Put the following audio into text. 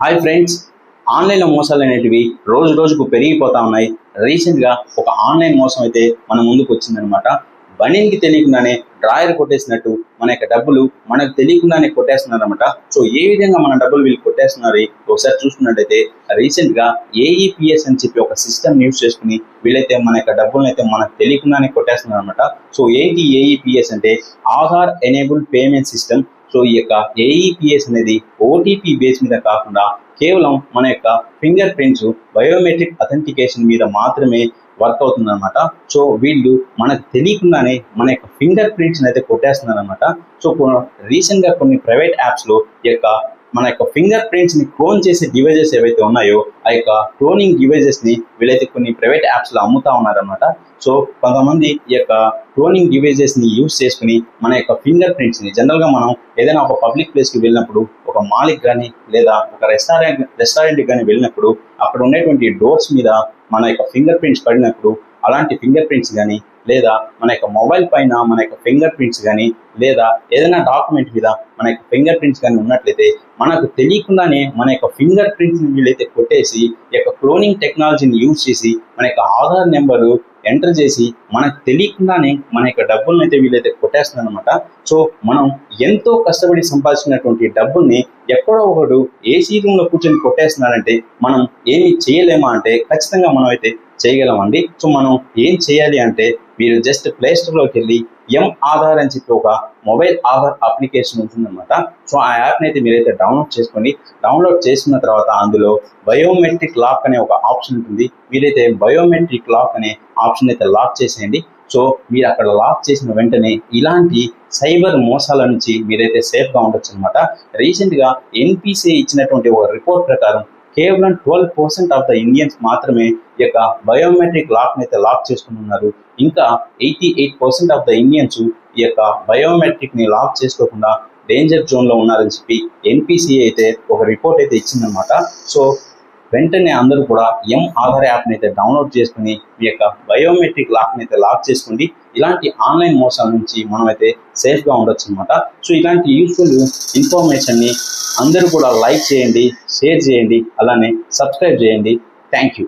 Hi friends, ఆన్లైన్లో మోసాలు అనేటివి రోజు రోజుకు పెరిగిపోతా ఉన్నాయి. రీసెంట్గా ఒక ఆన్లైన్ మోసం అయితే మన ముందుకు వచ్చిందనమాట. బనీన్కి తెలియకుండానే డ్రాయర్ కొట్టేసినట్టు మన యొక్క డబ్బులు మనకు తెలియకుండానే కొట్టేస్తున్నారు అనమాట. సో ఏ విధంగా మన డబ్బులు వీళ్ళు కొట్టేస్తున్నారు ఒకసారి చూసుకున్నట్టయితే రీసెంట్గా ఏఈపిఎస్ అని చెప్పి ఒక సిస్టమ్ యూజ్ చేసుకుని వీళ్ళైతే మన యొక్క డబ్బులను అయితే మనకు తెలియకుండానే కొట్టేస్తున్నారు అనమాట. సో ఏంటి ఏఈపిఎస్ అంటే Aadhaar enabled payment system. So ఈ యొక్క ఏఈపిఎస్ అనేది ఓటీపీ బేస్ మీద కాకుండా కేవలం మన యొక్క ఫింగర్ ప్రింట్స్ బయోమెట్రిక్ అథెంటికేషన్ మీద మాత్రమే వర్క్ అవుతుంది అనమాట. సో వీళ్ళు మనకు తెలియకుండానే మన యొక్క ఫింగర్ ప్రింట్స్ అయితే కొట్టేస్తున్నారు అనమాట. సో రీసెంట్గా కొన్ని ప్రైవేట్ యాప్స్లో ఈ యొక్క మన యొక్క ఫింగర్ ప్రింట్స్ని క్లోన్ చేసే డివైజెస్ ఏవైతే ఉన్నాయో ఆ యొక్క క్లోనింగ్ డివైజెస్ని వీళ్ళైతే కొన్ని ప్రైవేట్ యాప్స్లో అమ్ముతా ఉన్నారనమాట. సో కొంతమంది ఈ యొక్క క్లోనింగ్ డివైజెస్ని యూజ్ చేసుకుని మన యొక్క ఫింగర్ ప్రింట్స్ని జనరల్గా మనం ఏదైనా ఒక పబ్లిక్ ప్లేస్కి వెళ్ళినప్పుడు, ఒక మాల్కి కానీ లేదా ఒక రెస్టారెంట్కి కానీ వెళ్ళినప్పుడు అక్కడ ఉండేటువంటి డోర్స్ మీద మన యొక్క ఫింగర్ ప్రింట్స్ పడినప్పుడు అలాంటి ఫింగర్ ప్రింట్స్ కానీ లేదా మన యొక్క మొబైల్ పైన మన యొక్క ఫింగర్ ప్రింట్స్ కానీ లేదా ఏదైనా డాక్యుమెంట్ మీద మన యొక్క ఫింగర్ ప్రింట్స్ కానీ ఉన్నట్లయితే మనకు తెలియకుండానే మన యొక్క ఫింగర్ ప్రింట్స్ని వీళ్ళైతే కొట్టేసి ఈ యొక్క క్లోనింగ్ టెక్నాలజీని యూజ్ చేసి మన యొక్క ఆధార్ నెంబరు ఎంటర్ చేసి మనకు తెలియకుండానే మన యొక్క డబ్బులను అయితే వీళ్ళైతే కొట్టేస్తున్నారు అనమాట. సో మనం ఎంతో కష్టపడి సంపాదించినటువంటి డబ్బుల్ని ఎక్కడో ఒకడు ఏసీ రూమ్లో కూర్చొని కొట్టేస్తున్నారంటే మనం ఏమి చేయలేమా అంటే ఖచ్చితంగా మనం అయితే చేయగలమండి. సో మనం ఏం చేయాలి అంటే మీరు జస్ట్ ప్లేస్టోర్లోకి వెళ్ళి ఆధార్ అని చెప్పి ఒక మొబైల్ ఆధార్ అప్లికేషన్ ఉంటుందన్నమాట. సో ఆ యాప్ని అయితే మీరైతే డౌన్లోడ్ చేసుకోండి. డౌన్లోడ్ చేసుకున్న తర్వాత అందులో బయోమెట్రిక్ లాక్ అనే ఒక ఆప్షన్ ఉంటుంది. మీరైతే బయోమెట్రిక్ లాక్ అనే ఆప్షన్ అయితే లాక్ చేసేయండి. సో మీరు అక్కడ లాక్ చేసిన వెంటనే ఇలాంటి సైబర్ మోసాల నుంచి మీరైతే సేఫ్గా ఉండొచ్చు అనమాట. రీసెంట్గా ఎన్పిసిఐ ఇచ్చినటువంటి ఒక రిపోర్ట్ ప్రకారం కేవలం 12% ఆఫ్ ద ఇండియన్స్ మాత్రమే ఈ యొక్క బయోమెట్రిక్ లాక్ని అయితే లాక్ చేసుకుని ఉన్నారు. ఇంకా 88% ఆఫ్ ద ఇండియన్స్ ఈ యొక్క బయోమెట్రిక్ని లాక్ చేసుకోకుండా డేంజర్ జోన్లో ఉన్నారని చెప్పి ఎన్పిసిఐ అయితే ఒక రిపోర్ట్ అయితే ఇచ్చిందనమాట. సో వెంటనే అందరూ కూడా ఆధార్ యాప్ని అయితే డౌన్లోడ్ చేసుకుని మీ యొక్క బయోమెట్రిక్ లాక్ని అయితే లాక్ చేసుకోండి. ఇలాంటి ఆన్లైన్ మోసాల నుంచి మనమైతే సేఫ్గా ఉండొచ్చు అనమాట. సో ఇలాంటి యూస్ఫుల్ ఇన్ఫర్మేషన్ని అందరూ కూడా లైక్ చేయండి, షేర్ చేయండి, అలానే సబ్స్క్రైబ్ చేయండి. Thank you.